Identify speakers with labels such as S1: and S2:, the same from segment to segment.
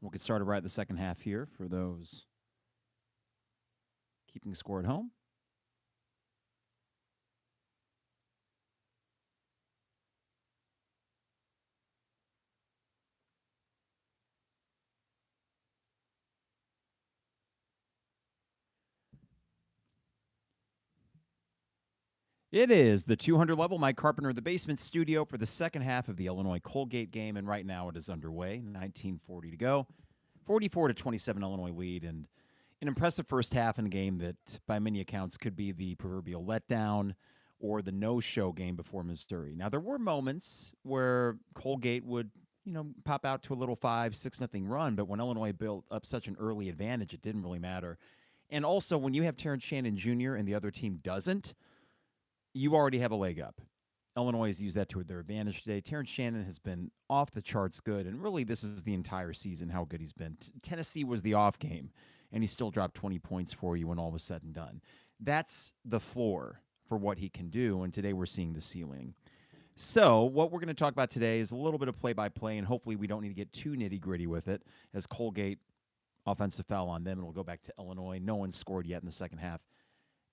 S1: We'll get started right at the second half here for those keeping score at home. It is the 200 level Mike Carpenter in the basement studio for the second half of the Illinois Colgate game, and right now it is underway. 19:40 to go, 44-27 Illinois lead, and an impressive first half in a game that, by many accounts, could be the proverbial letdown or the no-show game before Missouri. Now there were moments where Colgate would, pop out to a little 5-6 nothing run, but when Illinois built up such an early advantage, it didn't really matter. And also, when you have Terrence Shannon Jr. and the other team doesn't, you already have a leg up. Illinois has used that to their advantage today. Terrence Shannon has been off the charts good, and really this is the entire season how good he's been. Tennessee was the off game, and he still dropped 20 points for you when all was said and done. That's the floor for what he can do, and today we're seeing the ceiling. So what we're going to talk about today is a little bit of play-by-play, and hopefully we don't need to get too nitty-gritty with it, as Colgate, offensive foul on them, and we'll go back to Illinois. No one scored yet in the second half.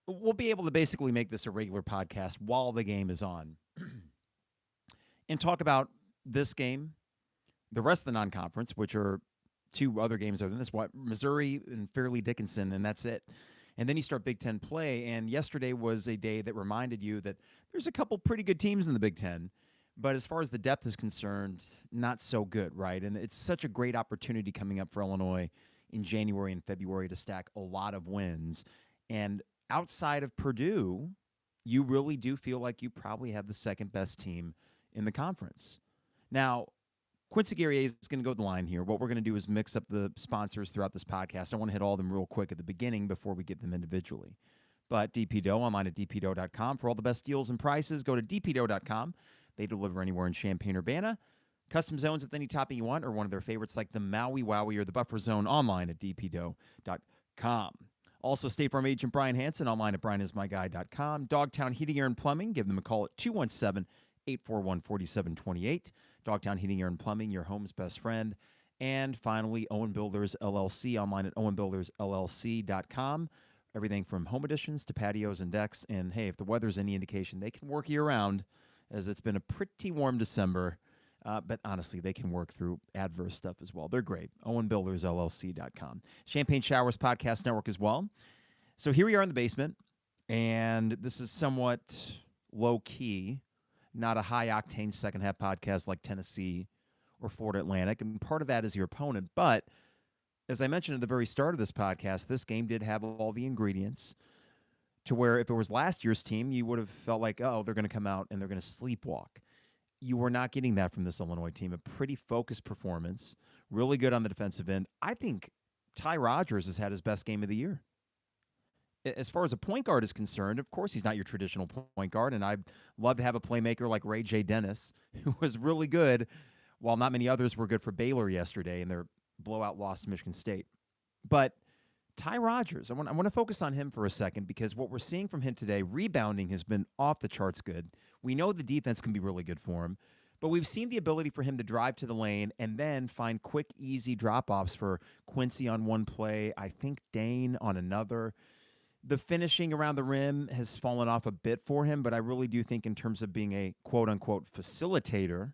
S1: We'll be able to basically make this a regular podcast while the game is on and talk about this game, the rest of the non-conference, which are two other games other than this, Missouri and Fairleigh Dickinson, and that's it. And then you start Big Ten play, and yesterday was a day that reminded you that there's a couple pretty good teams in the Big Ten, but as far as the depth is concerned, not so good, right? And it's such a great opportunity coming up for Illinois in January and February to stack a lot of wins. And outside of Purdue, you really do feel like you probably have the second best team in the conference. Now, Quincy Guerrier is going to go the line here. What we're going to do is mix up the sponsors throughout this podcast. I want to hit all of them real quick at the beginning before we get them individually. But DP Dough, online at dpdough.com. For all the best deals and prices, go to dpdough.com. They deliver anywhere in Champaign-Urbana. Custom zones with any topping you want, or one of their favorites like the Maui Wowie or the Buffer Zone, online at dpdough.com. Also, State Farm agent Brian Hansen, online at brianismyguy.com. Dogtown Heating, Air, and Plumbing. Give them a call at 217-841-4728. Dogtown Heating, Air, and Plumbing, your home's best friend. And finally, Owen Builders, LLC, online at owenbuildersllc.com. Everything from home additions to patios and decks. And, hey, if the weather's any indication, they can work year-round, as it's been a pretty warm December. But honestly, they can work through adverse stuff as well. They're great. OwenBuildersLLC.com. Champagne Showers Podcast Network as well. So here we are in the basement, and this is somewhat low-key, not a high-octane second-half podcast like Tennessee or Florida Atlantic, and part of that is your opponent. But as I mentioned at the very start of this podcast, this game did have all the ingredients to where if it was last year's team, you would have felt like, oh, they're going to come out and they're going to sleepwalk. You were not getting that from this Illinois team. A pretty focused performance, really good on the defensive end. I think Ty Rodgers has had his best game of the year. As far as a point guard is concerned, of course he's not your traditional point guard, and I'd love to have a playmaker like Ray J. Dennis, who was really good, while not many others were good for Baylor yesterday in their blowout loss to Michigan State. But Ty Rodgers, I want to focus on him for a second, because what we're seeing from him today, rebounding has been off the charts good. We know the defense can be really good for him, but we've seen the ability for him to drive to the lane and then find quick, easy drop-offs for Quincy on one play, I think Dane on another. The finishing around the rim has fallen off a bit for him, but I really do think in terms of being a quote-unquote facilitator,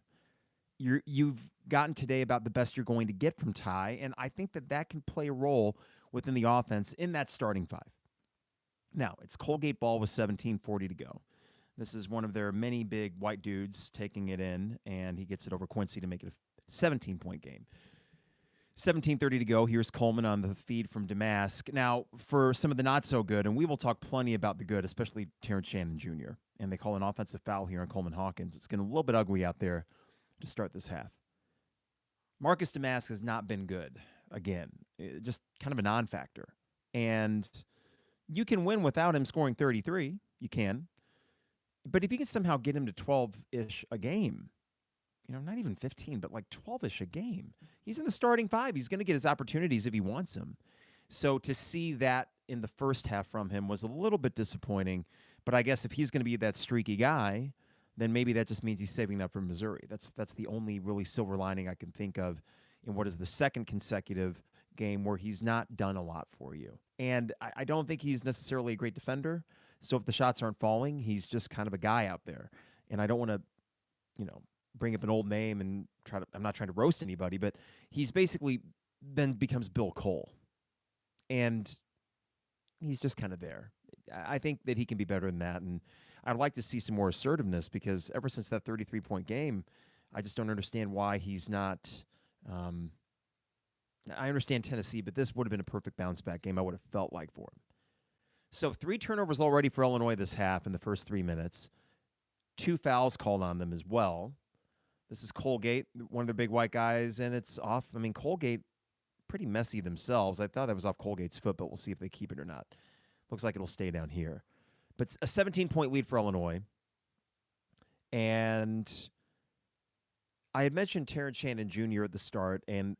S1: you've gotten today about the best you're going to get from Ty, and I think that can play a role within the offense in that starting five. Now, it's Colgate ball with 17:40 to go. This is one of their many big white dudes taking it in, and he gets it over Quincy to make it a 17-point game. 17:30 to go. Here's Coleman on the feed from Damask. Now, for some of the not-so-good, and we will talk plenty about the good, especially Terrence Shannon Jr., and they call an offensive foul here on Coleman Hawkins. It's getting a little bit ugly out there to start this half. Marcus Damask has not been good. Again, just kind of a non-factor. And you can win without him scoring 33. You can. But if you can somehow get him to 12-ish a game, not even 15, but like 12-ish a game, he's in the starting five. He's going to get his opportunities if he wants them. So to see that in the first half from him was a little bit disappointing. But I guess if he's going to be that streaky guy, then maybe that just means he's saving up for Missouri. That's the only really silver lining I can think of in what is the second consecutive game where he's not done a lot for you. And I don't think he's necessarily a great defender. So if the shots aren't falling, he's just kind of a guy out there. And I don't want to, bring up an old name and I'm not trying to roast anybody, but he's basically then becomes Bill Cole. And he's just kind of there. I think that he can be better than that. And I'd like to see some more assertiveness because ever since that 33-point game, I just don't understand why he's not. I understand Tennessee, but this would have been a perfect bounce-back game I would have felt like for him. So 3 turnovers already for Illinois this half in the first 3 minutes. 2 fouls called on them as well. This is Colgate, one of the big white guys, and it's off. I mean, Colgate, pretty messy themselves. I thought that was off Colgate's foot, but we'll see if they keep it or not. Looks like it'll stay down here. But a 17-point lead for Illinois. And I had mentioned Terrence Shannon Jr. at the start, and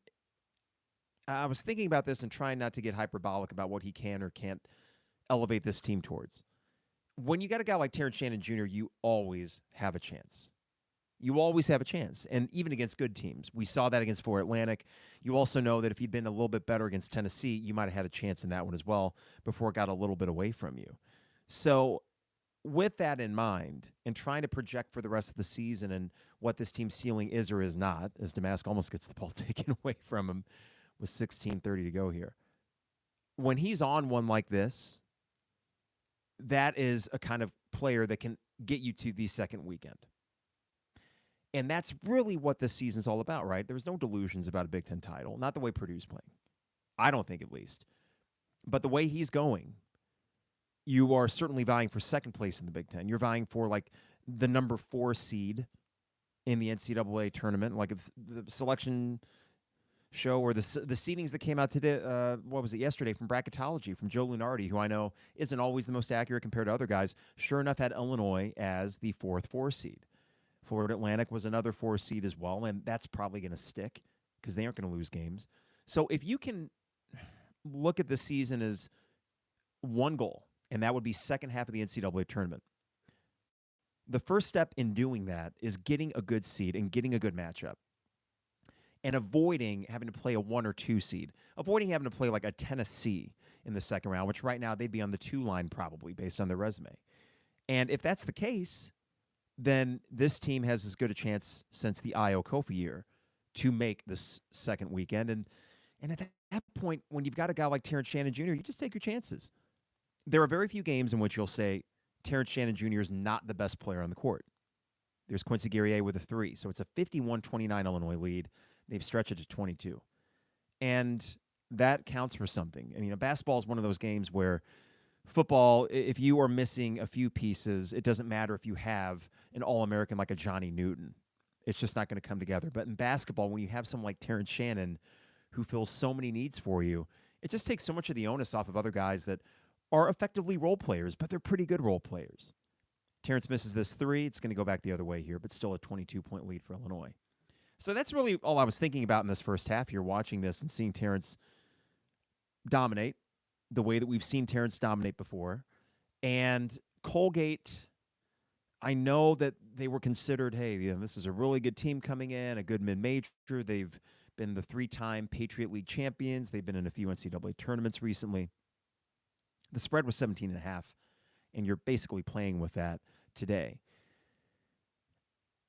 S1: I was thinking about this and trying not to get hyperbolic about what he can or can't elevate this team towards. When you got a guy like Terrence Shannon Jr., you always have a chance. You always have a chance, and even against good teams. We saw that against Florida Atlantic. You also know that if he'd been a little bit better against Tennessee, you might have had a chance in that one as well before it got a little bit away from you. So with that in mind and trying to project for the rest of the season and what this team's ceiling is or is not, as Damask almost gets the ball taken away from him with 16:30 to go here. When he's on one like this, that is a kind of player that can get you to the second weekend. And that's really what this season's all about, right? There's no delusions about a Big Ten title, not the way Purdue's playing. I don't think, at least. But the way he's going, you are certainly vying for second place in the Big Ten. You're vying for, like, the number 4 seed in the NCAA tournament, like the selection show or the seedings that came out today, yesterday from Bracketology, from Joe Lunardi, who I know isn't always the most accurate compared to other guys, sure enough had Illinois as the 4th 4 seed. Florida Atlantic was another 4 seed as well, and that's probably going to stick because they aren't going to lose games. So if you can look at the season as one goal, and that would be second half of the NCAA tournament, the first step in doing that is getting a good seed and getting a good matchup and avoiding having to play a 1 or 2 seed, avoiding having to play like a Tennessee in the second round, which right now they'd be on the 2 line probably based on their resume. And if that's the case, then this team has as good a chance since the Io Kofi year to make this second weekend. And at that point, when you've got a guy like Terrence Shannon Jr., you just take your chances. There are very few games in which you'll say Terrence Shannon Jr. is not the best player on the court. There's Quincy Guerrier with a 3. So it's a 51-29 Illinois lead. They've stretched it to 22. And that counts for something. And, basketball is one of those games where football, if you are missing a few pieces, it doesn't matter if you have an All-American like a Johnny Newton. It's just not going to come together. But in basketball, when you have someone like Terrence Shannon who fills so many needs for you, it just takes so much of the onus off of other guys that are effectively role players, but they're pretty good role players. Terrence misses this 3. It's going to go back the other way here, but still a 22-point lead for Illinois. So that's really all I was thinking about in this first half here, watching this and seeing Terrence dominate the way that we've seen Terrence dominate before. And Colgate, I know that they were considered, hey, this is a really good team coming in, a good mid-major. They've been the 3-time Patriot League champions. They've been in a few NCAA tournaments recently. The spread was 17.5, and you're basically playing with that today.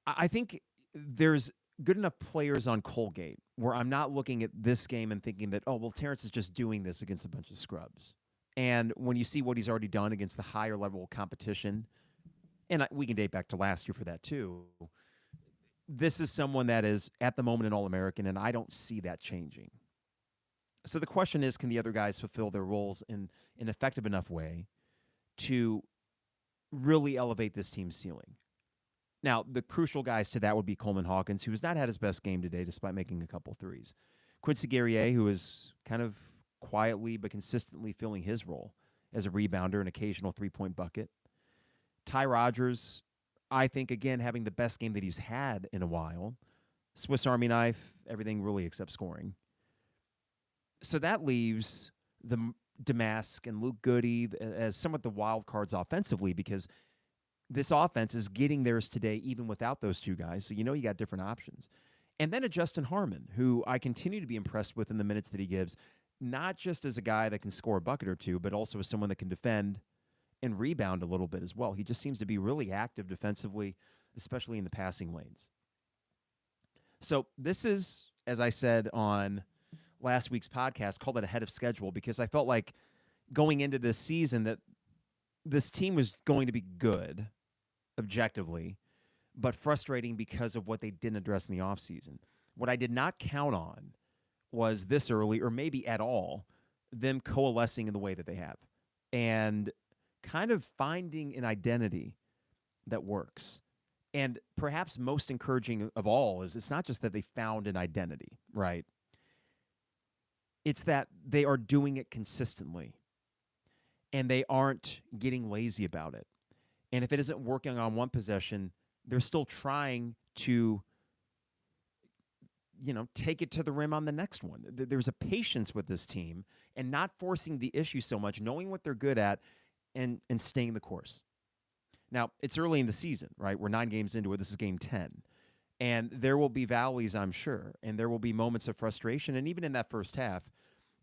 S1: I think there's good enough players on Colgate where I'm not looking at this game and thinking that, Terrence is just doing this against a bunch of scrubs. And when you see what he's already done against the higher level competition, and we can date back to last year for that too, this is someone that is at the moment an All-American, and I don't see that changing. So the question is, can the other guys fulfill their roles in an effective enough way to really elevate this team's ceiling? Now, the crucial guys to that would be Coleman Hawkins, who has not had his best game today despite making a couple threes. Quincy Guerrier, who is kind of quietly but consistently filling his role as a rebounder, an occasional three-point bucket. Ty Rodgers, I think, again, having the best game that he's had in a while. Swiss Army knife, everything really except scoring. So that leaves the Damask and Luke Goody as somewhat the wild cards offensively, because this offense is getting theirs today even without those two guys. So you got different options. And then a Justin Harmon, who I continue to be impressed with in the minutes that he gives, not just as a guy that can score a bucket or two, but also as someone that can defend and rebound a little bit as well. He just seems to be really active defensively, especially in the passing lanes. So this is, as I said on last week's podcast, called it ahead of schedule, because I felt like going into this season that this team was going to be good objectively, but frustrating because of what they didn't address in the offseason. What I did not count on was this early, or maybe at all, them coalescing in the way that they have and kind of finding an identity that works. And perhaps most encouraging of all is it's not just that they found an identity, right? It's that they are doing it consistently and they aren't getting lazy about it. And if it isn't working on one possession, they're still trying to, take it to the rim on the next one. There's a patience with this team and not forcing the issue so much, knowing what they're good at and staying the course. Now, it's early in the season, right? We're 9 games into it. This is game 10. And there will be valleys, I'm sure, and there will be moments of frustration. And even in that first half,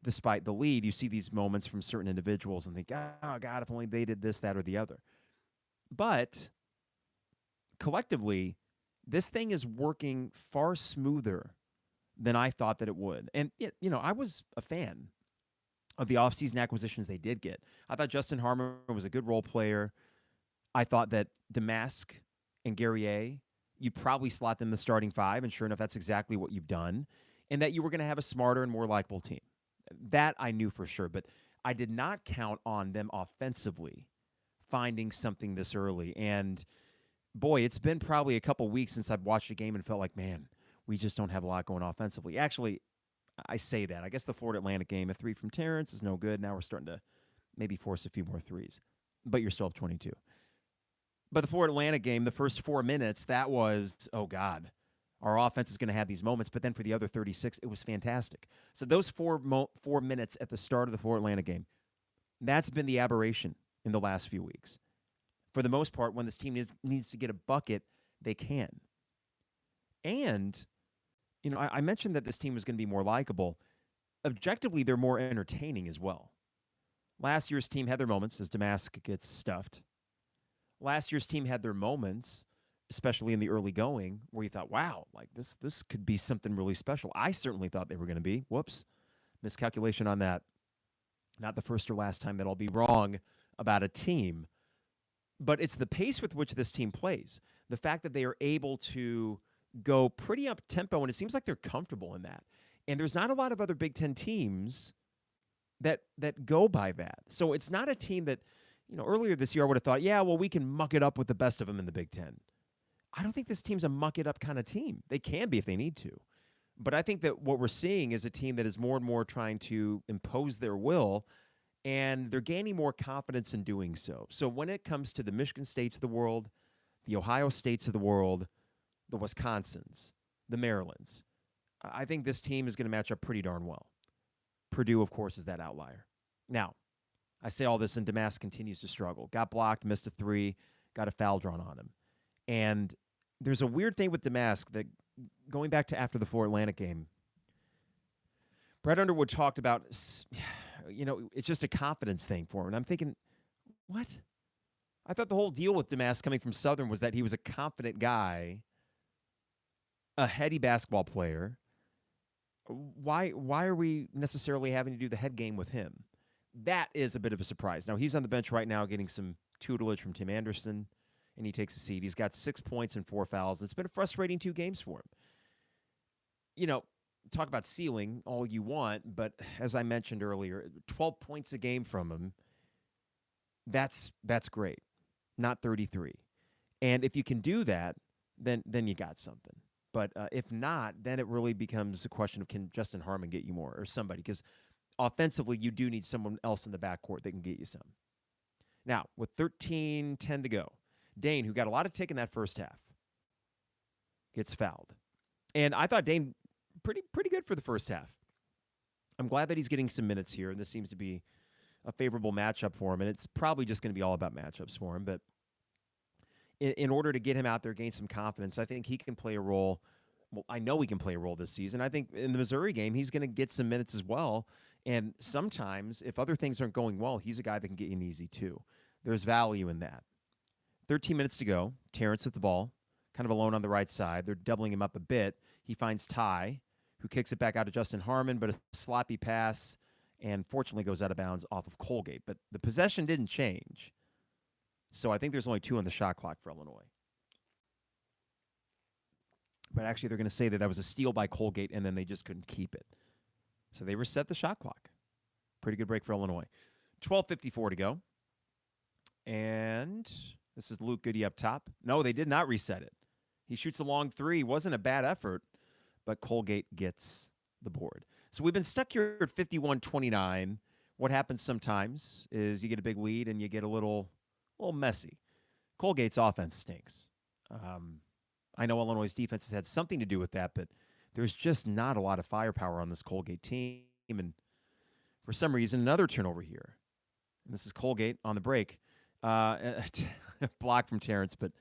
S1: despite the lead, you see these moments from certain individuals and think, oh, God, if only they did this, that, or the other. But collectively, this thing is working far smoother than I thought that it would. And, I was a fan of the offseason acquisitions they did get. I thought Justin Harmon was a good role player. I thought that Damask and Guerrier, you'd probably slot them in the starting 5, and sure enough, that's exactly what you've done, and that you were going to have a smarter and more likable team. That I knew for sure, but I did not count on them offensively finding something this early. And, boy, it's been probably a couple weeks since I've watched a game and felt like, man, we just don't have a lot going offensively. Actually, I say that. I guess the Florida Atlantic game, a 3 from Terrence is no good. Now we're starting to maybe force a few more threes, but you're still up 22. But the Florida Atlantic game, the first 4 minutes, that was, oh, God, our offense is going to have these moments. But then for the other 36, it was fantastic. So those 4 minutes at the start of the Florida Atlantic game, that's been the aberration in the last few weeks. For the most part, when this team needs to get a bucket, they can. And, I mentioned that this team was going to be more likable. Objectively, they're more entertaining as well. Last year's team had their moments as Damask gets stuffed. Last year's team had their moments, especially in the early going, where you thought, wow, like this could be something really special. I certainly thought they were going to be. Whoops. Miscalculation on that. Not the first or last time that I'll be wrong about a team. But it's the pace with which this team plays. The fact that they are able to go pretty up-tempo, and it seems like they're comfortable in that. And there's not a lot of other Big Ten teams that go by that. So it's not a team that, earlier this year I would have thought, yeah, well, we can muck it up with the best of them in the Big Ten. I don't think this team's a muck-it-up kind of team. They can be if they need to. But I think that what we're seeing is a team that is more and more trying to impose their will, and they're gaining more confidence in doing so. So when it comes to the Michigan States of the world, the Ohio States of the world, the Wisconsins, the Marylands, I think this team is going to match up pretty darn well. Purdue, of course, is that outlier. Now, I say all this, and Damask continues to struggle. Got blocked, missed a 3, got a foul drawn on him. And there's a weird thing with Damask that, going back to after the Florida Atlantic game, Brett Underwood talked about, it's just a confidence thing for him. And I'm thinking, what? I thought the whole deal with Damask coming from Southern was that he was a confident guy, a heady basketball player. Why are we necessarily having to do the head game with him? That is a bit of a surprise. Now, he's on the bench right now getting some tutelage from Tim Anderson, and he takes a seat. He's got 6 points and 4 fouls. It's been a frustrating 2 games for him. Talk about ceiling all you want, but as I mentioned earlier, 12 points a game from him, that's great, not 33. And if you can do that, then you got something. But if not, then it really becomes a question of, can Justin Harmon get you more or somebody? Because offensively, you do need someone else in the backcourt that can get you some. Now, with 13:10 to go, Dane, who got a lot of tick in that first half, gets fouled. And I thought Dane pretty good for the first half. I'm glad that he's getting some minutes here, and this seems to be a favorable matchup for him. And it's probably just going to be all about matchups for him. But in order to get him out there, gain some confidence, I think he can play a role well, I know he can play a role this season. I think in the Missouri game, he's going to get some minutes as well. And sometimes, if other things aren't going well, he's a guy that can get you an easy two. There's value in that. 13 minutes to go. Terrence with the ball, kind of alone on the right side. They're doubling him up a bit. He finds Ty, who kicks it back out to Justin Harmon, but a sloppy pass, and fortunately goes out of bounds off of Colgate. But the possession didn't change. So I think there's only 2 on the shot clock for Illinois. But actually, they're going to say that was a steal by Colgate, and then they just couldn't keep it. So they reset the shot clock. Pretty good break for Illinois. 12:54 to go. And this is Luke Goody up top. No, they did not reset it. He shoots a long three. Wasn't a bad effort, but Colgate gets the board. So we've been stuck here at 51-29. What happens sometimes is you get a big lead and you get a little messy. Colgate's offense stinks. I know Illinois' defense has had something to do with that, but there's just not a lot of firepower on this Colgate team. And for some reason, another turnover here. And this is Colgate on the break. Block from Terrence, but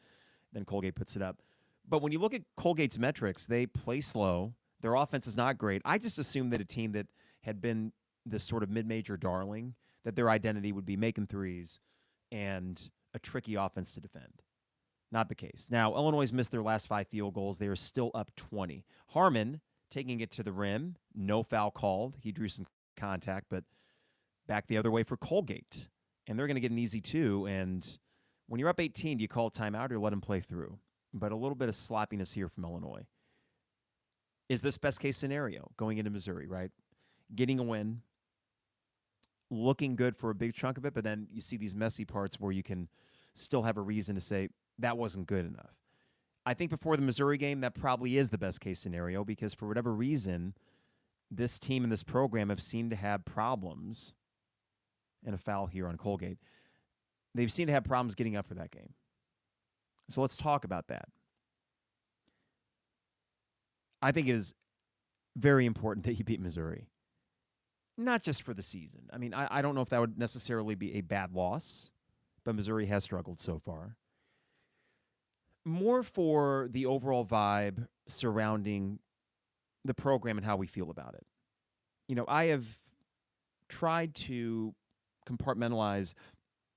S1: then Colgate puts it up. But when you look at Colgate's metrics, they play slow. Their offense is not great. I just assumed that a team that had been this sort of mid-major darling, that their identity would be making threes and a tricky offense to defend. Not the case. Now, Illinois missed their last 5 field goals. They are still up 20. Harmon taking it to the rim. No foul called. He drew some contact, but back the other way for Colgate. And they're going to get an easy 2. And when you're up 18, do you call a timeout or let them play through? But a little bit of sloppiness here from Illinois. Is this best case scenario going into Missouri, right? Getting a win, looking good for a big chunk of it, but then you see these messy parts where you can still have a reason to say, that wasn't good enough. I think before the Missouri game, that probably is the best case scenario because for whatever reason, this team and this program have seemed to have problems, and a foul here on Colgate. They've seemed to have problems getting up for that game. So let's talk about that. I think it is very important that you beat Missouri. Not just for the season. I mean, I don't know if that would necessarily be a bad loss, but Missouri has struggled so far. More for the overall vibe surrounding the program and how we feel about it. You know, I have tried to compartmentalize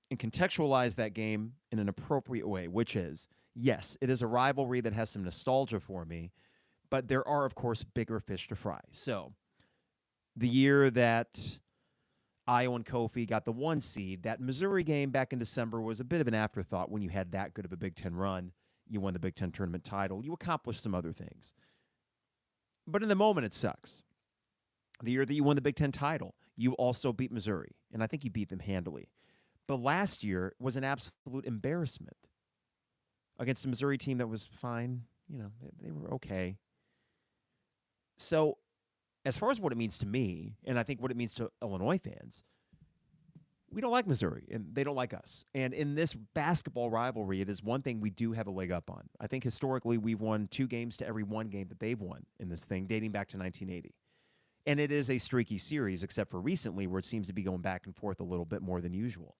S1: and contextualize that game in an appropriate way, which is, yes, it is a rivalry that has some nostalgia for me, but there are, of course, bigger fish to fry. So the year that Iowa and Kofi got the 1 seed, that Missouri game back in December was a bit of an afterthought when you had that good of a Big Ten run. You won the Big Ten tournament title. You accomplished some other things. But in the moment, it sucks. The year that you won the Big Ten title, you also beat Missouri, and I think you beat them handily. But last year was an absolute embarrassment against a Missouri team that was fine. You know, they were okay. So as far as what it means to me, and I think what it means to Illinois fans, we don't like Missouri, and they don't like us. And in this basketball rivalry, it is one thing we do have a leg up on. I think historically we've won 2 games to every 1 game that they've won in this thing, dating back to 1980. And it is a streaky series, except for recently where it seems to be going back and forth a little bit more than usual.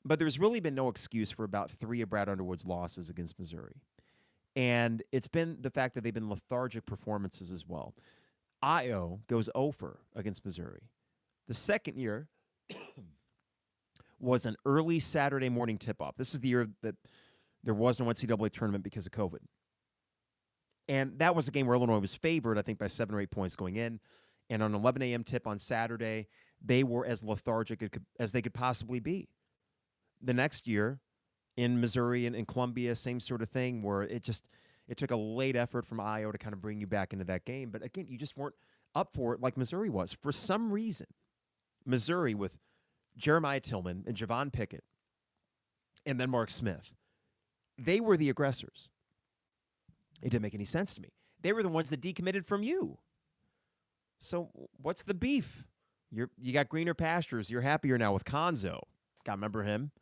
S1: But there's really been no excuse for about 3 of Brad Underwood's losses against Missouri. And it's been the fact that they've been lethargic performances as well. Io goes 0 against Missouri. The second year was an early Saturday morning tip-off. This is the year that there was no NCAA tournament because of COVID. And that was a game where Illinois was favored, I think, by 7 or 8 points going in. And on an 11 a.m. tip on Saturday, they were as lethargic as they could possibly be. The next year, in Missouri and in Columbia, same sort of thing, where it took a late effort from Io to kind of bring you back into that game. But again, you just weren't up for it like Missouri was. For some reason, Missouri with Jeremiah Tillman and Javon Pickett and then Mark Smith, they were the aggressors. It didn't make any sense to me. They were the ones that decommitted from you. So what's the beef? You got greener pastures. You're happier now with Konzo. God, remember him?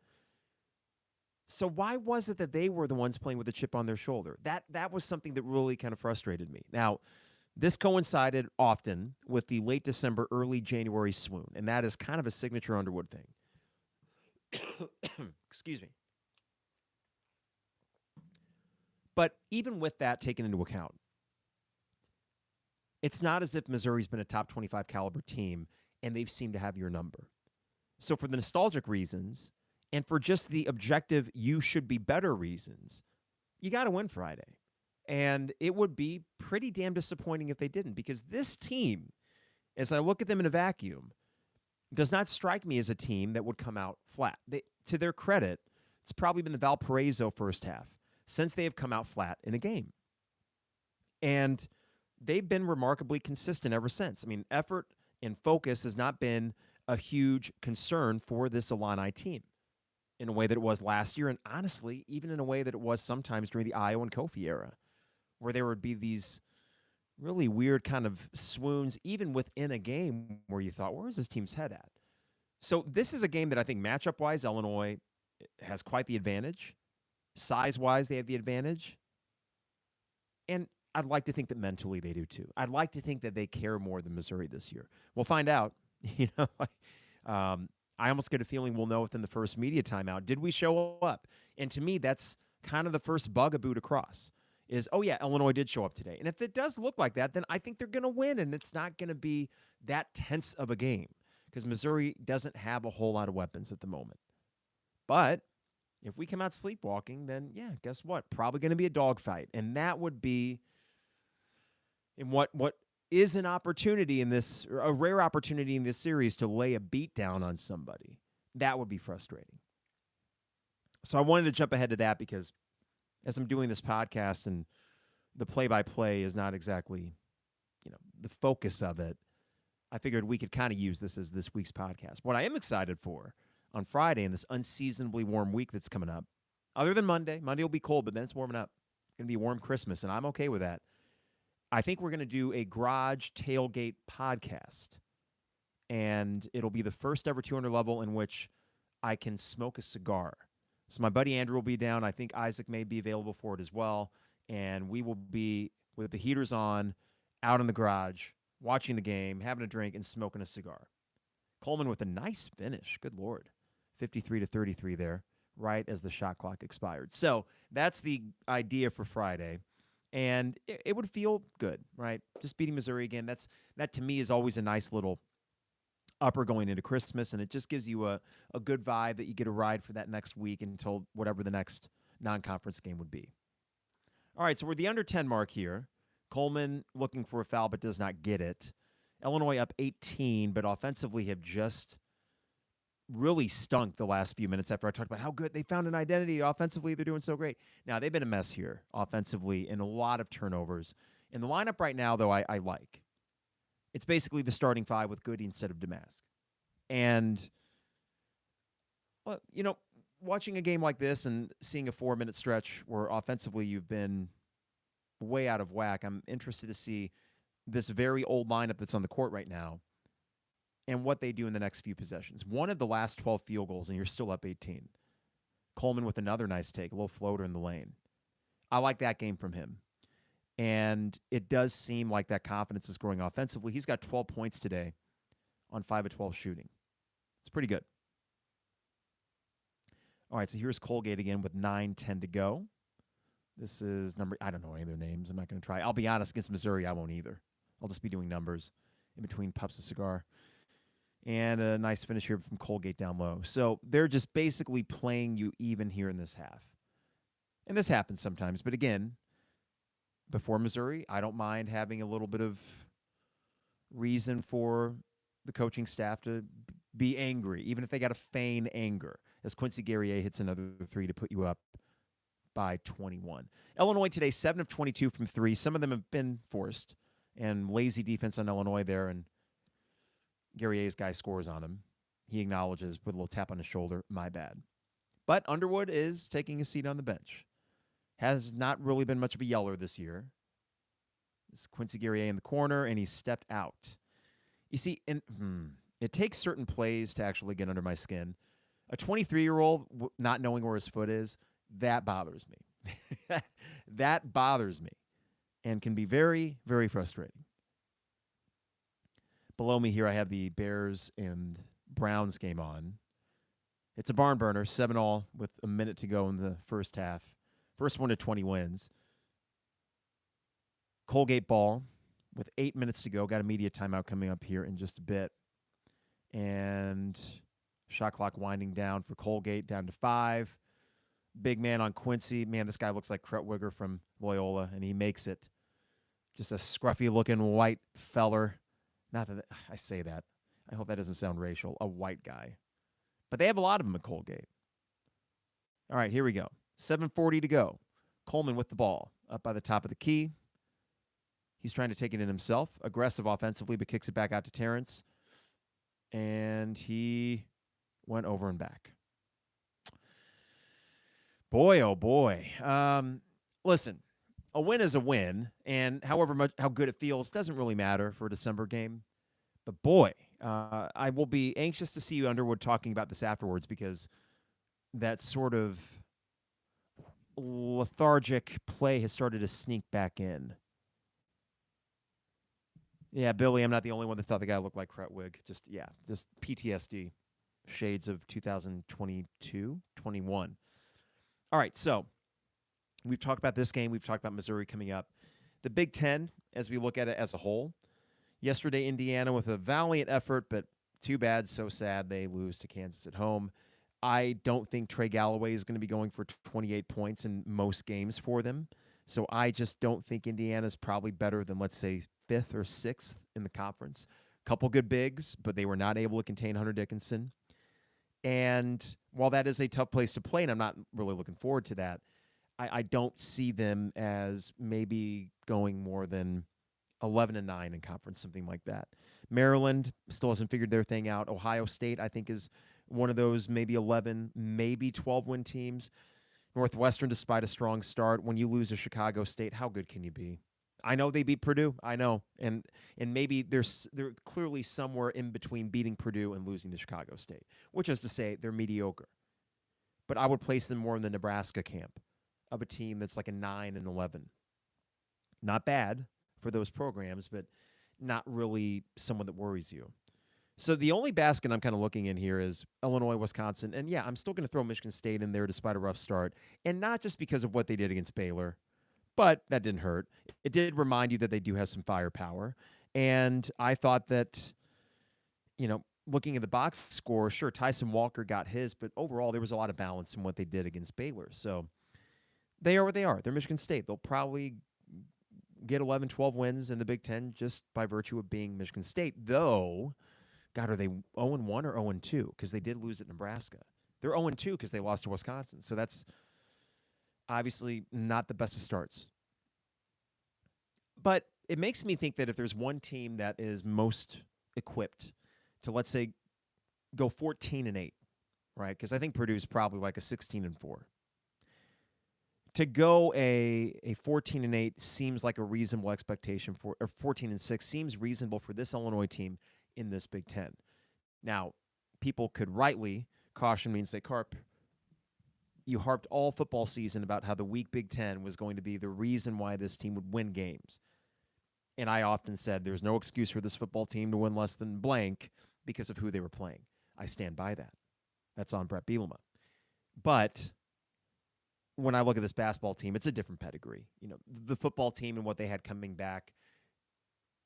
S1: So why was it that they were the ones playing with a chip on their shoulder? That was something that really kind of frustrated me. Now, this coincided often with the late December, early January swoon, and that is kind of a signature Underwood thing. Excuse me. But even with that taken into account,
S2: it's not as if Missouri's been a top 25 caliber team and they've seemed to have your number. So for the nostalgic reasons and for just the objective you should be better reasons, you got to win Friday. And it would be pretty damn disappointing if they didn't, because this team, as I look at them in a vacuum, does not strike me as a team that would come out flat. To their credit, it's probably been the Valparaiso first half since they have come out flat in a game. And they've been remarkably consistent ever since. I mean, effort and focus has not been a huge concern for this Illini team in a way that it was last year, and honestly, even in a way that it was sometimes during the Iowa and Kofi era, where there would be these really weird kind of swoons, even within a game where you thought, where is this team's head at? So this is a game that I think matchup-wise, Illinois has quite the advantage. Size-wise, they have the advantage. And I'd like to think that mentally they do too. I'd like to think that they care more than Missouri this year. We'll find out. I almost get a feeling we'll know within the first media timeout. Did we show up? And to me, that's kind of the first bugaboo to cross is, oh, yeah, Illinois did show up today. And if it does look like that, then I think they're going to win, and it's not going to be that tense of a game because Missouri doesn't have a whole lot of weapons at the moment. But if we come out sleepwalking, then, yeah, guess what? Probably going to be a dogfight. And that would be in what is an opportunity in this, a rare opportunity in this series to lay a beat down on somebody. That would be frustrating. So I wanted to jump ahead to that because as I'm doing this podcast and the play-by-play is not exactly, the focus of it, I figured we could kind of use this as this week's podcast. What I am excited for on Friday in this unseasonably warm week that's coming up, other than Monday will be cold, but then it's warming up. It's going to be warm Christmas, and I'm okay with that. I think we're going to do a garage tailgate podcast, and it'll be the first ever 200 level in which I can smoke a cigar. So my buddy Andrew will be down. I think Isaac may be available for it as well, and we will be with the heaters on, out in the garage, watching the game, having a drink, and smoking a cigar. Coleman with a nice finish. Good Lord. 53-33 there, right as the shot clock expired. So that's the idea for Friday. And it would feel good, right? Just beating Missouri again. That to me is always a nice little upper going into Christmas, and it just gives you a good vibe that you get a ride for that next week until whatever the next non-conference game would be. All right, so we're the under 10 mark here. Coleman looking for a foul but does not get it. Illinois up 18, but offensively have just really stunk the last few minutes after I talked about how good they found an identity. Offensively, they're doing so great. Now, they've been a mess here offensively and a lot of turnovers. In the lineup right now, though, I like. It's basically the starting five with Goody instead of Damask. And, well, watching a game like this and seeing a 4-minute stretch where offensively you've been way out of whack, I'm interested to see this very old lineup that's on the court right now and what they do in the next few possessions. One of the last 12 field goals, and you're still up 18. Coleman with another nice take, a little floater in the lane. I like that game from him. And it does seem like that confidence is growing offensively. He's got 12 points today on 5 of 12 shooting. It's pretty good. All right, so here's Colgate again with 9:10 to go. This is I don't know any of their names. I'm not going to try. I'll be honest, against Missouri, I won't either. I'll just be doing numbers in between puffs of cigar. And a nice finish here from Colgate down low. So they're just basically playing you even here in this half. And this happens sometimes. But again, before Missouri, I don't mind having a little bit of reason for the coaching staff to be angry, even if they got to feign anger, as Quincy Guerrier hits another three to put you up by 21. Illinois today, 7 of 22 from three. Some of them have been forced, and lazy defense on Illinois there, and Guerrier's guy scores on him. He acknowledges with a little tap on his shoulder, my bad. But Underwood is taking a seat on the bench. Has not really been much of a yeller this year. This is Quincy Guerrier in the corner, and he's stepped out. You see, it takes certain plays to actually get under my skin. A 23-year-old not knowing where his foot is, that bothers me. That bothers me and can be very, very frustrating. Below me here, I have the Bears and Browns game on. It's a barn burner, 7-all with a minute to go in the first half. First one to 20 wins. Colgate ball. with 8 minutes to go. Got a media timeout coming up here in just a bit. And shot clock winding down for Colgate, down to 5. Big man on Quincy. Man, this guy looks like Krutwigger from Loyola, and he makes it. Just a scruffy-looking white feller. Not that I say that. I hope that doesn't sound racial. A white guy. But they have a lot of them at Colgate. All right, here we go. 7:40 to go. Coleman with the ball. Up by the top of the key. He's trying to take it in himself. Aggressive offensively, but kicks it back out to Terrence. And he went over and back. Boy, oh boy. Listen, a win is a win, and how good it feels doesn't really matter for a December game. But boy, I will be anxious to see Underwood talking about this afterwards, because that sort of lethargic play has started to sneak back in. Yeah, Billy, I'm not the only one that thought the guy looked like Krutwig. Just PTSD. Shades of 2022, 21. All right, so we've talked about this game. We've talked about Missouri coming up. The Big Ten, as we look at it as a whole. Yesterday, Indiana with a valiant effort, but too bad, so sad. They lose to Kansas at home. I don't think Trey Galloway is going to be going for 28 points in most games for them. So I just don't think Indiana's probably better than, let's say, 5th or 6th in the conference. Couple good bigs, but they were not able to contain Hunter Dickinson. And while that is a tough place to play, and I'm not really looking forward to that, I don't see them as maybe going more than 11-9 in conference, something like that. Maryland still hasn't figured their thing out. Ohio State, I think, is one of those maybe 11, maybe 12-win teams. Northwestern, despite a strong start, when you lose to Chicago State, how good can you be? I know they beat Purdue. I know. And maybe they're clearly somewhere in between beating Purdue and losing to Chicago State, which is to say they're mediocre. But I would place them more in the Nebraska camp of a team that's like a 9-11. Not bad for those programs, but not really someone that worries you. So the only basket I'm kind of looking in here is Illinois, Wisconsin. And yeah, I'm still going to throw Michigan State in there despite a rough start. And not just because of what they did against Baylor, but that didn't hurt. It did remind you that they do have some firepower. And I thought that, looking at the box score, sure, Tyson Walker got his, but overall there was a lot of balance in what they did against Baylor. So they are what they are. They're Michigan State. They'll probably get 11, 12 wins in the Big Ten just by virtue of being Michigan State. Though, God, are they 0-1 or 0-2? Because they did lose at Nebraska. They're 0-2 because they lost to Wisconsin. So that's obviously not the best of starts. But it makes me think that if there's one team that is most equipped to, let's say, go 14-8, right? Because I think Purdue's probably like a 16-4. To go a 14-8 seems like a reasonable expectation for, or 14-6 seems reasonable for this Illinois team in this Big Ten. Now, people could rightly caution me and say, Carp, you harped all football season about how the weak Big Ten was going to be the reason why this team would win games. And I often said there's no excuse for this football team to win less than blank because of who they were playing. I stand by that. That's on Brett Bielema. But when I look at this basketball team, it's a different pedigree. The football team and what they had coming back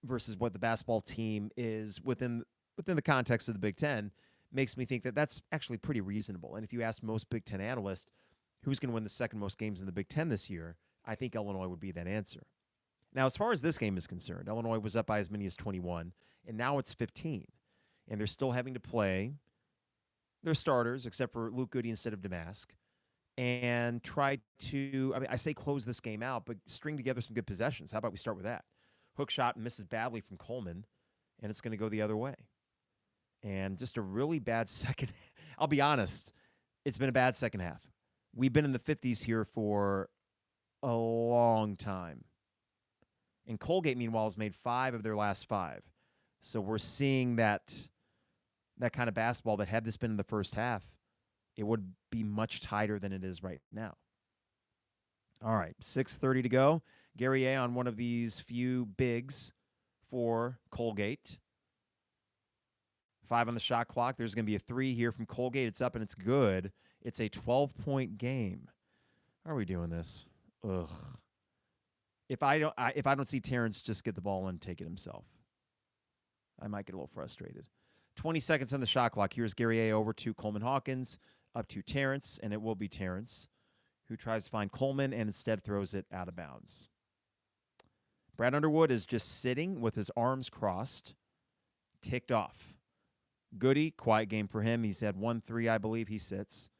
S2: versus what the basketball team is within the context of the Big Ten makes me think that that's actually pretty reasonable. And if you ask most Big Ten analysts who's going to win the second most games in the Big Ten this year, I think Illinois would be that answer. Now, as far as this game is concerned, Illinois was up by as many as 21, and now it's 15. And they're still having to play their starters, except for Luke Goody instead of Damask, and try to, I say close this game out, but string together some good possessions. How about we start with that? Hook shot misses badly from Coleman, and it's going to go the other way. And just a really bad second. I'll be honest, it's been a bad second half. We've been in the 50s here for a long time. And Colgate, meanwhile, has made 5 of their last 5. So we're seeing that kind of basketball that had this been in the first half, it would be much tighter than it is right now. All right, 6:30 to go. Guerrier on one of these few bigs for Colgate. 5 on the shot clock. There's going to be a 3 here from Colgate. It's up and it's good. It's a 12-point game. How are we doing this? Ugh. if I don't see Terrence just get the ball and take it himself, I might get a little frustrated. 20 seconds on the shot clock. Here's Gary A over to Coleman Hawkins, up to Terrence, and it will be Terrence who tries to find Coleman and instead throws it out of bounds. Brad Underwood is just sitting with his arms crossed, ticked off. Goody, quiet game for him. He's had 1-3, I believe. He sits.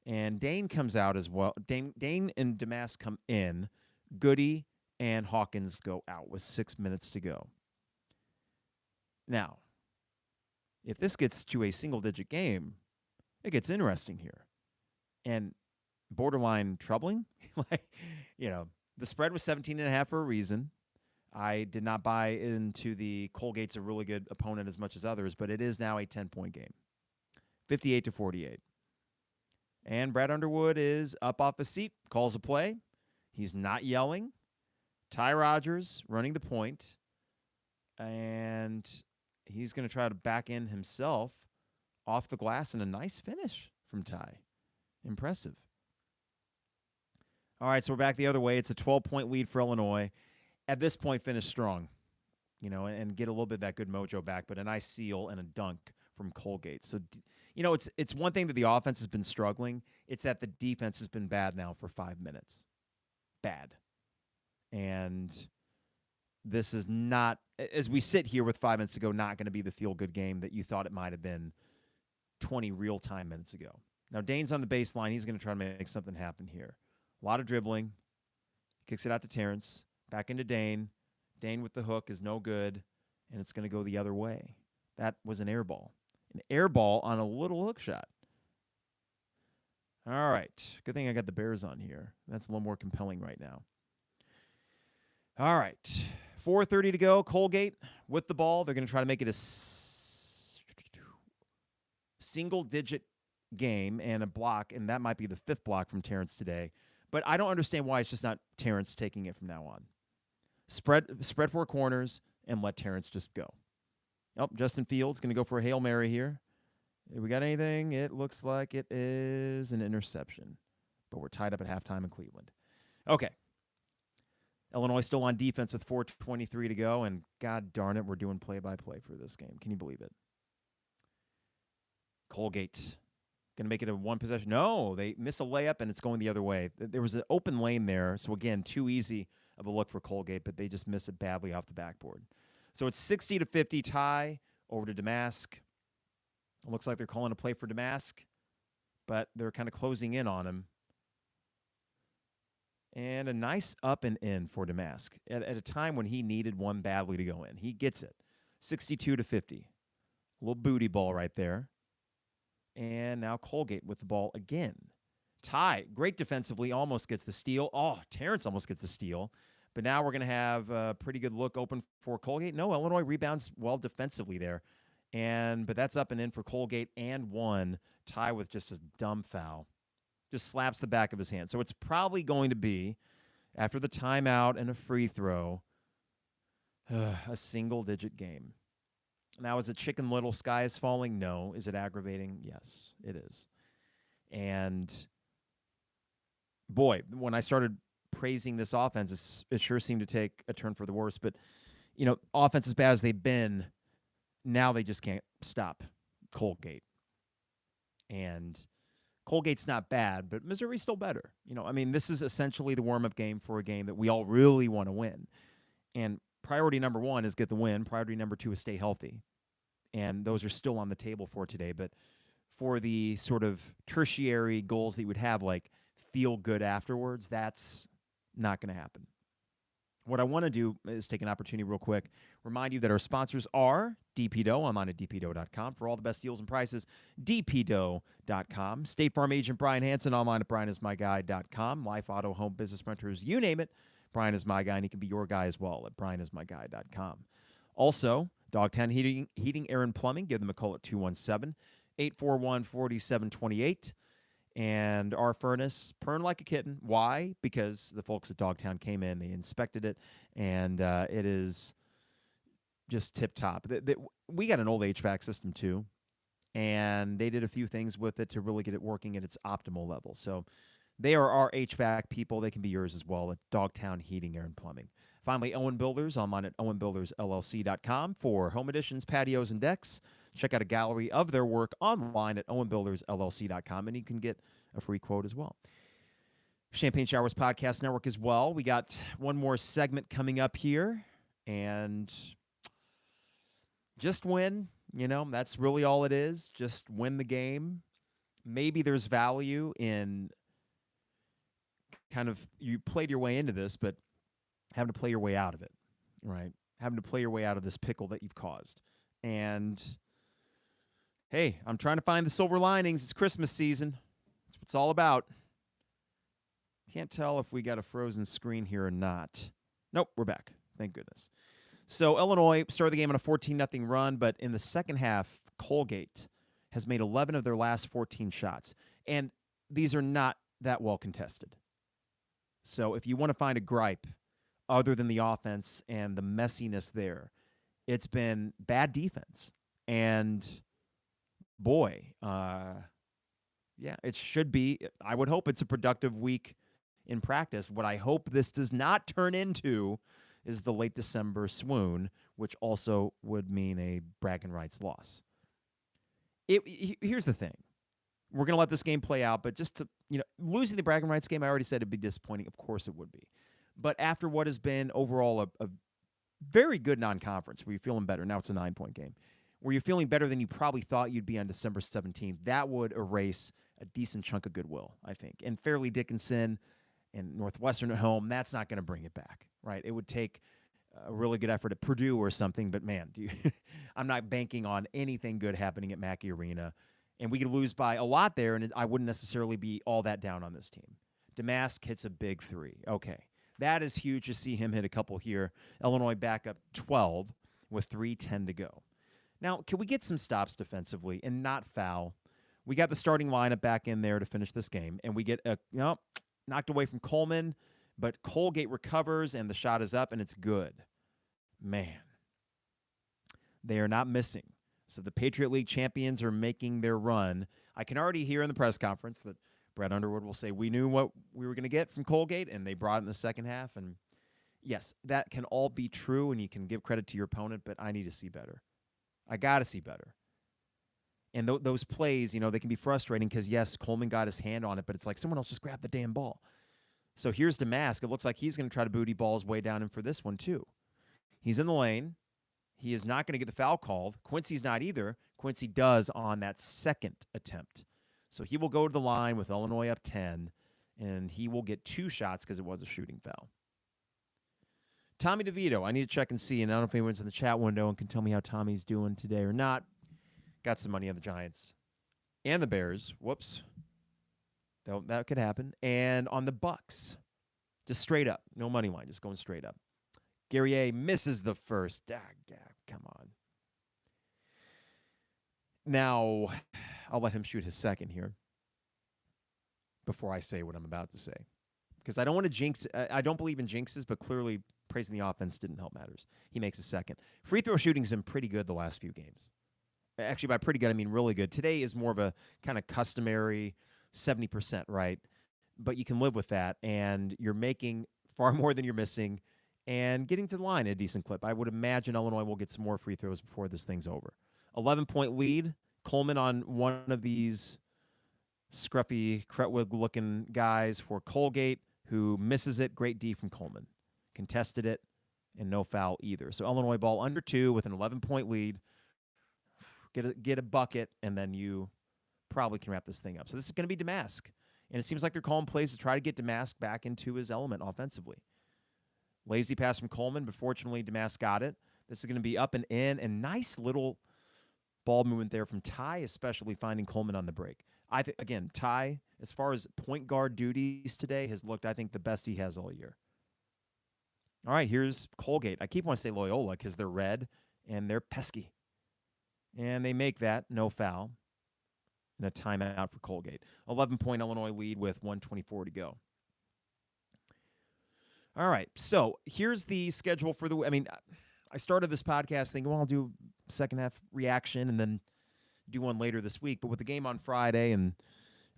S2: And Dane comes out as well. Dane and Damask come in. Goody and Hawkins go out with 6 minutes to go. Now, if this gets to a single-digit game, it gets interesting here. And borderline troubling. The spread was 17.5 for a reason. I did not buy into the Colgate's a really good opponent as much as others, but it is now a 10-point game, 58-48. And Brad Underwood is up off his seat, calls a play. He's not yelling. Ty Rogers running the point, and he's going to try to back in himself off the glass, and a nice finish from Ty. Impressive. All right, so we're back the other way. It's a 12-point lead for Illinois. At this point, finish strong, and get a little bit of that good mojo back, but a nice seal and a dunk from Colgate. So, it's one thing that the offense has been struggling. It's that the defense has been bad now for 5 minutes. Bad. And this is not, as we sit here with 5 minutes to go, not going to be the feel-good game that you thought it might have been 20 real-time minutes ago. Now, Dane's on the baseline. He's going to try to make something happen here. A lot of dribbling. Kicks it out to Terrence. Back into Dane. Dane with the hook is no good, and it's going to go the other way. That was an air ball. An air ball on a little hook shot. All right. Good thing I got the Bears on here. That's a little more compelling right now. All right. 4:30 to go. Colgate with the ball. They're going to try to make it a single-digit game and a block, and that might be the 5th block from Terrence today. But I don't understand why it's just not Terrence taking it from now on. Spread 4 corners and let Terrence just go. Oh, Justin Fields going to go for a Hail Mary here. We got anything? It looks like it is an interception. But we're tied up at halftime in Cleveland. Okay. Illinois still on defense with 4:23 to go, and god darn it, we're doing play-by-play for this game. Can you believe it? Colgate. Going to make it a one possession. No, they miss a layup, and it's going the other way. There was an open lane there, so again, too easy of a look for Colgate, but they just miss it badly off the backboard. So it's 60-50 tie over to Damask. It looks like they're calling a play for Damask, but they're kind of closing in on him. And a nice up and in for Damask at a time when he needed one badly to go in. He gets it. 62-50. A little booty ball right there. And now Colgate with the ball again. Ty, great defensively, almost gets the steal. Oh, Terrence almost gets the steal. But now we're going to have a pretty good look open for Colgate. No, Illinois rebounds well defensively there. But that's up and in for Colgate and one. Ty with just a dumb foul. Just slaps the back of his hand. So it's probably going to be, after the timeout and a free throw, a single-digit game. Now, is it Chicken Little, sky is falling? No. Is it aggravating? Yes, it is. And, boy, when I started praising this offense, it sure seemed to take a turn for the worse. But, offense as bad as they've been, now they just can't stop Colgate. And Colgate's not bad, but Missouri's still better. This is essentially the warm-up game for a game that we all really want to win. And priority number 1 is get the win. Priority number 2 is stay healthy. And those are still on the table for today. But for the sort of tertiary goals that you would have, like feel good afterwards, that's not going to happen. What I want to do is take an opportunity real quick, remind you that our sponsors are DPDO, online at dpdo.com. For all the best deals and prices, dpdo.com. State Farm agent Brian Hansen, online at brianismyguy.com. Life, auto, home, business, renters, you name it. Brian is my guy, and he can be your guy as well at brianismyguy.com. Also, Dogtown Heating, Air, and Plumbing. Give them a call at 217-841-4728. And our furnace burned like a kitten. Why? Because the folks at Dogtown came in, they inspected it, and it is just tip-top. We got an old HVAC system, too, and they did a few things with it to really get it working at its optimal level. So
S1: They are our HVAC people. They can be yours as well at Dogtown Heating, Air, and Plumbing. Finally, Owen Builders, online at owenbuildersllc.com for home additions, patios, and decks. Check out a gallery of their work online at owenbuildersllc.com, and you can get a free quote as well. Champagne Showers Podcast Network as well. We got one more segment coming up here, and just win. That's really all it is. Just win the game. Maybe there's value in kind of, you played your way into this, but having to play your way out of it, right? Having to play your way out of this pickle that you've caused. And, hey, I'm trying to find the silver linings. It's Christmas season. That's what it's all about. Can't tell if we got a frozen screen here or not. Nope, we're back. Thank goodness. So Illinois started the game on a 14-0 run, but in the second half, Colgate has made 11 of their last 14 shots. And these are not that well contested. So if you want to find a gripe other than the offense and the messiness there, it's been bad defense. And boy, yeah, it should be. I would hope it's a productive week in practice. What I hope this does not turn into is the late December swoon, which also would mean a Braggin Rights loss. Here's the thing. We're going to let this game play out, but just to, losing the Braggin Rights game, I already said it'd be disappointing. Of course it would be. But after what has been overall a very good non-conference, where you're feeling better, now it's a 9-point game, where you're feeling better than you probably thought you'd be on December 17th, that would erase a decent chunk of goodwill, I think. And Fairleigh Dickinson and Northwestern at home, that's not going to bring it back, right? It would take a really good effort at Purdue or something, but man, I'm not banking on anything good happening at Mackey Arena. And we could lose by a lot there, and I wouldn't necessarily be all that down on this team. Damask hits a big 3. Okay. That is huge to see him hit a couple here. Illinois back up 12 with 3:10 to go. Now, can we get some stops defensively and not foul? We got the starting lineup back in there to finish this game, and we get knocked away from Coleman, but Colgate recovers, and the shot is up, and it's good. Man, they are not missing. So the Patriot League champions are making their run. I can already hear in the press conference that Brett Underwood will say, we knew what we were going to get from Colgate, and they brought it in the second half. And yes, that can all be true, and you can give credit to your opponent, but I need to see better. I got to see better. And those plays, they can be frustrating because, yes, Coleman got his hand on it, but it's like someone else just grabbed the damn ball. So here's Damask. It looks like he's going to try to booty ball his way down in for this one, too. He's in the lane. He is not going to get the foul called. Quincy's not either. Quincy does on that second attempt. So he will go to the line with Illinois up 10, and he will get 2 shots because it was a shooting foul. Tommy DeVito, I need to check and see, and I don't know if anyone's in the chat window and can tell me how Tommy's doing today or not. Got some money on the Giants and the Bears. Whoops. That could happen. And on the Bucks, just straight up. No money line, just going straight up. Guerrier misses the first. Come on. Now, I'll let him shoot his second here before I say what I'm about to say. Because I don't want to jinx. I don't believe in jinxes, but clearly praising the offense didn't help matters. He makes a second. Free throw shooting's been pretty good the last few games. Actually, by pretty good, I mean really good. Today is more of a kind of customary 70%, right? But you can live with that, and you're making far more than you're missing and getting to the line at a decent clip. I would imagine Illinois will get some more free throws before this thing's over. 11-point lead. Coleman on one of these scruffy, Cretwig-looking guys for Colgate, who misses it. Great D from Coleman. Contested it, and no foul either. So Illinois ball under 2 with an 11-point lead. Get a bucket, and then you probably can wrap this thing up. So this is going to be Damask. And it seems like they're calling plays to try to get Damask back into his element offensively. Lazy pass from Coleman, but fortunately Damask got it. This is going to be up and in, and nice little ball movement there from Ty, especially finding Coleman on the break. Again, Ty, as far as point guard duties today, has looked, I think, the best he has all year. All right, here's Colgate. I keep wanting to say Loyola because they're red and they're pesky. And they make that, no foul, and a timeout for Colgate. 11-point Illinois lead with 1:24 to go. All right, so here's the schedule for the – I started this podcast thinking, well, I'll do second half reaction and then do one later this week. But with the game on Friday and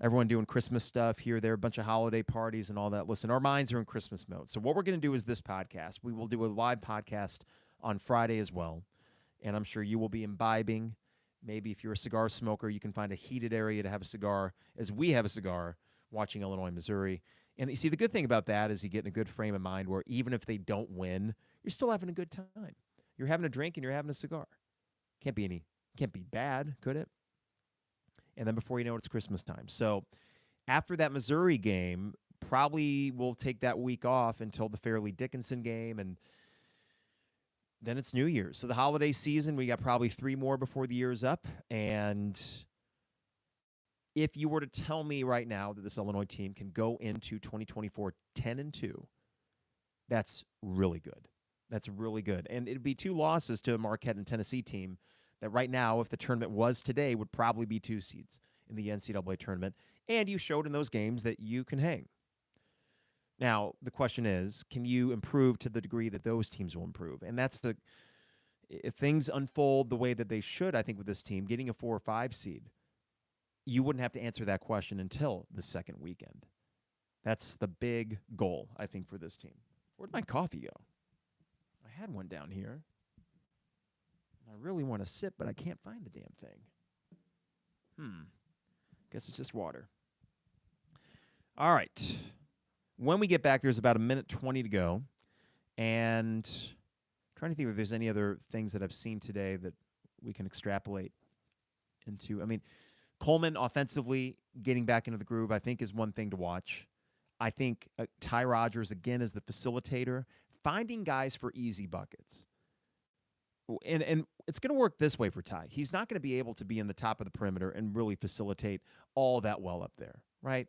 S1: Everyone doing Christmas stuff here, there, a bunch of holiday parties and all that. Listen, our minds are in Christmas mode. So what we're going to do is this podcast. We will do a live podcast on Friday as well. And I'm sure you will be imbibing. Maybe if you're a cigar smoker, you can find a heated area to have a cigar, as we have a cigar, watching Illinois, Missouri. And you see, the good thing about that is you get in a good frame of mind where even if they don't win, you're still having a good time. You're having a drink and you're having a cigar. Can't be bad, could it? And then before you know it, it's Christmas time. So after that Missouri game, probably we'll take that week off until the Fairleigh Dickinson game, and then it's New Year's. So the holiday season, we got probably 3 more before the year's up. And if you were to tell me right now that this Illinois team can go into 2024 10-2, that's really good. That's really good. And it'd be 2 losses to a Marquette and Tennessee team that right now, if the tournament was today, would probably be 2 seeds in the NCAA tournament. And you showed in those games that you can hang. Now, the question is, can you improve to the degree that those teams will improve? And that's if things unfold the way that they should, I think, with this team, getting a 4 or 5 seed, you wouldn't have to answer that question until the second weekend. That's the big goal, I think, for this team. Where'd my coffee go? I had one down here. I really want to sip, but I can't find the damn thing. Guess it's just water. All right. When we get back, there's about 1:20 to go. And I'm trying to think if there's any other things that I've seen today that we can extrapolate into. I mean, Coleman offensively getting back into the groove, I think, is one thing to watch. I think Ty Rodgers, again, is the facilitator, finding guys for easy buckets. And it's going to work this way for Ty. He's not going to be able to be in the top of the perimeter and really facilitate all that well up there, right?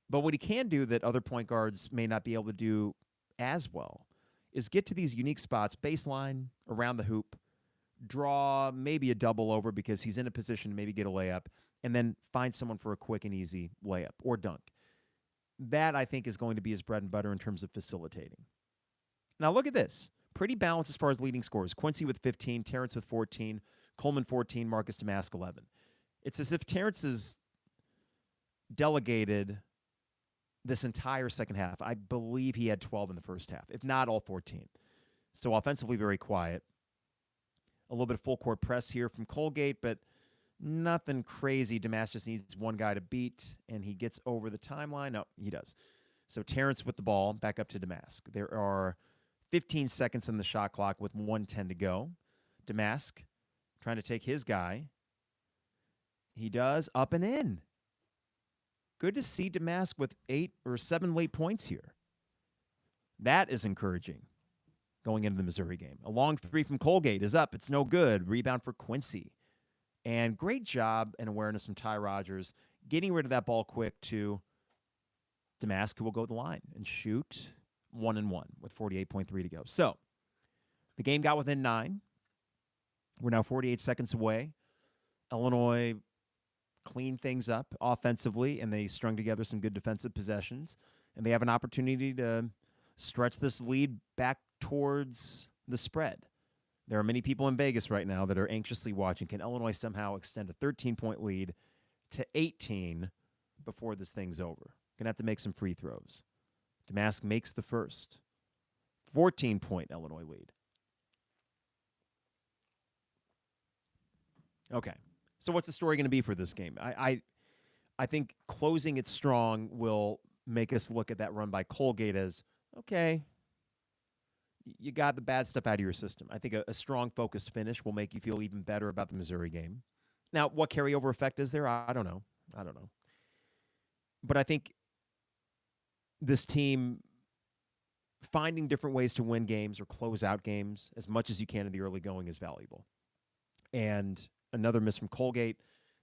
S1: But what he can do that other point guards may not be able to do as well is get to these unique spots, baseline, around the hoop, draw maybe a double over because he's in a position to maybe get a layup, and then find someone for a quick and easy layup or dunk. That, I think, is going to be his bread and butter in terms of facilitating. Now, look at this. Pretty balanced as far as leading scores. Quincy with 15, Terrence with 14, Coleman 14, Marcus Damask 11. It's as if Terrence is delegated this entire second half. I believe he had 12 in the first half, if not all 14. So offensively, very quiet. A little bit of full court press here from Colgate, but nothing crazy. Damask just needs one guy to beat, and he gets over the timeline. No, he does. So Terrence with the ball, back up to Damask. There are 15 seconds on the shot clock with 1:10 to go. Damask trying to take his guy. He does, up and in. Good to see Damask with 8 or 7 late points here. That is encouraging going into the Missouri game. A long 3 from Colgate is up. It's no good. Rebound for Quincy. And great job and awareness from Ty Rodgers getting rid of that ball quick to Damask, who will go to the line and shoot 1-1 with 48.3 to go. So the game got within 9. We're now 48 seconds away. Illinois cleaned things up offensively, and they strung together some good defensive possessions. And they have an opportunity to stretch this lead back towards the spread. There are many people in Vegas right now that are anxiously watching. Can Illinois somehow extend a 13-point lead to 18 before this thing's over? Going to have to make some free throws. Damask makes the first. 14-point Illinois lead. Okay. So what's the story going to be for this game? I think closing it strong will make us look at that run by Colgate as, okay, you got the bad stuff out of your system. I think a strong, focused finish will make you feel even better about the Missouri game. Now, what carryover effect is there? I don't know. But I think this team finding different ways to win games or close out games as much as you can in the early going is valuable. And another miss from Colgate.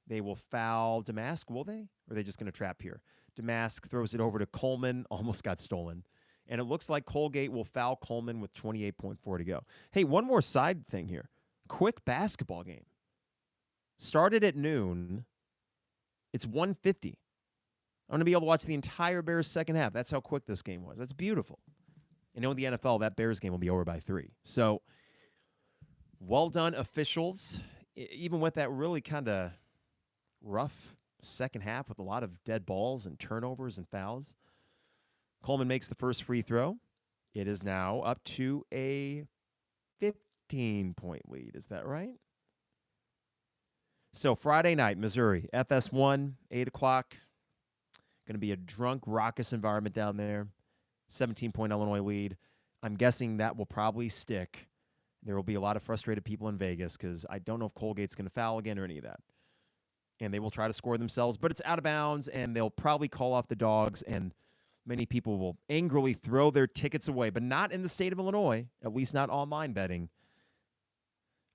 S1: They will foul Damask, will they? Or are they just going to trap here? Damask throws it over to Coleman, almost got stolen. And it looks like Colgate will foul Coleman with 28.4 to go. Hey, one more side thing here. Quick basketball game. Started at noon. It's 1:50. I'm going to be able to watch the entire Bears second half. That's how quick this game was. That's beautiful. And in the NFL, that Bears game will be over by 3. So, well done, officials. Even with that really kind of rough
S2: second half with a lot of dead balls and turnovers and fouls. Coleman makes the first free throw. It is now up to a 15-point lead. Is that right? So Friday night, Missouri, FS1, 8 o'clock. Going to be a drunk, raucous environment down there. 17-point Illinois lead. I'm guessing that will probably stick. There will be a lot of frustrated people in Vegas because I don't know if Colgate's going to foul again or any of that. And they will try to score themselves, but it's out of bounds, and they'll probably call off the dogs, and many people will angrily throw their tickets away, but not in the state of Illinois, at least not online betting.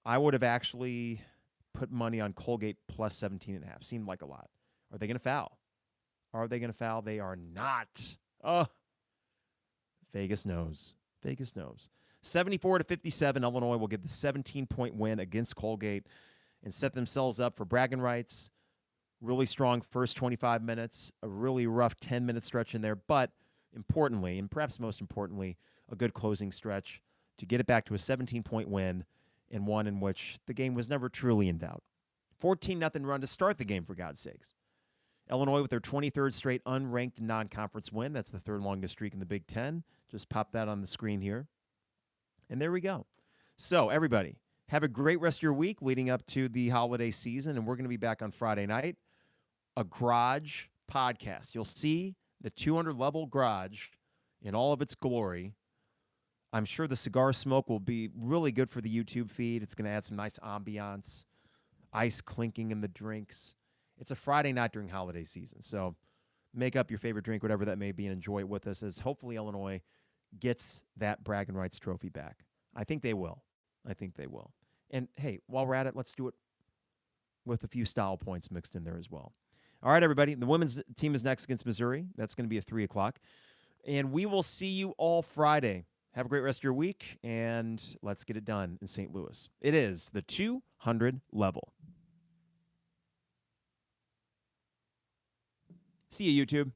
S2: I would have actually put money on Colgate plus 17.5. Seemed like a lot. Are they going to foul? Are they going to foul? They are not. Oh, Vegas knows. Vegas knows. 74-57, Illinois will get the 17-point win against Colgate and set themselves up for bragging rights. Really strong first 25 minutes, a really rough 10-minute stretch in there, but importantly, and perhaps most importantly, a good closing stretch to get it back to a 17-point win and one in which the game was never truly in doubt. 14-0 run to start the game, for God's sakes. Illinois with their 23rd straight unranked non-conference win. That's the third longest streak in the Big Ten. Just pop that on the screen here. And there we go. So, everybody, have a great rest of your week leading up to the holiday season, and we're going to be back on Friday night. A garage podcast. You'll see the 200-level garage in all of its glory. I'm sure the cigar smoke will be really good for the YouTube feed. It's going to add some nice ambiance, ice clinking in the drinks. It's a Friday night during holiday season, so make up your favorite drink, whatever that may be, and enjoy it with us as hopefully Illinois gets that Braggin Rights trophy back. I think they will. I think they will. And, hey, while we're at it, let's do it with a few style points mixed in there as well. All right, everybody. The women's team is next against Missouri. That's going to be at 3 o'clock. And we will see you all Friday. Have a great rest of your week, and let's get it done in St. Louis. It is the 200 level. See you, YouTube.